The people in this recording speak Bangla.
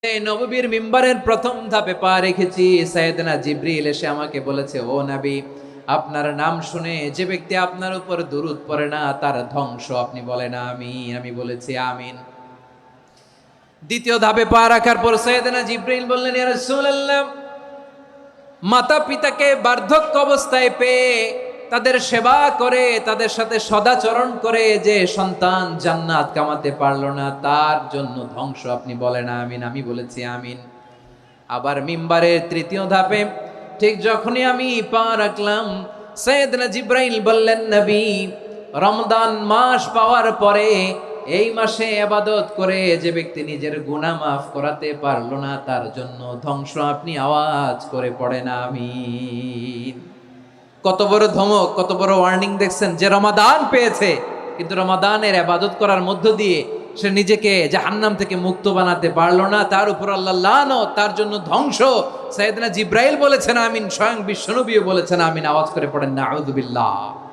এই নববীর মিম্বারের প্রথম ধাপে পা রেখেছি, সাইয়েদনা জিবরিল এসে আমাকে বলেছে, ও নবী, আপনার নাম শুনে যে ব্যক্তি আপনার উপর দুরূদ পড়ে না তার ধ্বংস। আপনি বলেন আমিন। আমি বলেছি আমিন। দ্বিতীয় ধাপে পা রাখার পর সাইয়েদনা জিবরিল বললেন, ইয়া রাসূলুল্লাহ, মাতা পিতাকে বার্ধক্য অবস্থায় পেয়ে তাদের সেবা করে তাদের সাথে সদাচরণ করে যে সন্তান জান্নাত কামাতে পারলো না তার জন্য ধ্বংস। আপনি বলেন আমিন। আমি বলেছি আমিন। আবার মিম্বারের তৃতীয় ধাপে ঠিক যখনই আমি পা রাখলাম, সাইয়েদনা জিবরাইল বললেন, নবী, রমজান মাস পাওয়ার পরে এই মাসে ইবাদত করে যে ব্যক্তি নিজের গুনাহ মাফ করাতে পারলো না তার জন্য ধ্বংস। আপনি আওয়াজ করে পড়েন আমিন। কত বড় ধমক, কত বড় ওয়ার্নিং দেখছেন! যে রমাদান পেয়েছে কিন্তু রমাদানের ইবাদত করার মধ্য দিয়ে সে নিজেকে জাহান্নাম থেকে মুক্ত বানাতে পারলো না, তার উপর আল্লাহ লানত, তার জন্য ধ্বংস। সাইয়েদনা জিবরাইল বলেছেন আমিন, স্বয়ং বিশ্বনবীও বলেছেন আমিন। আওয়াজ করে পড়েন নাউযুবিল্লাহ।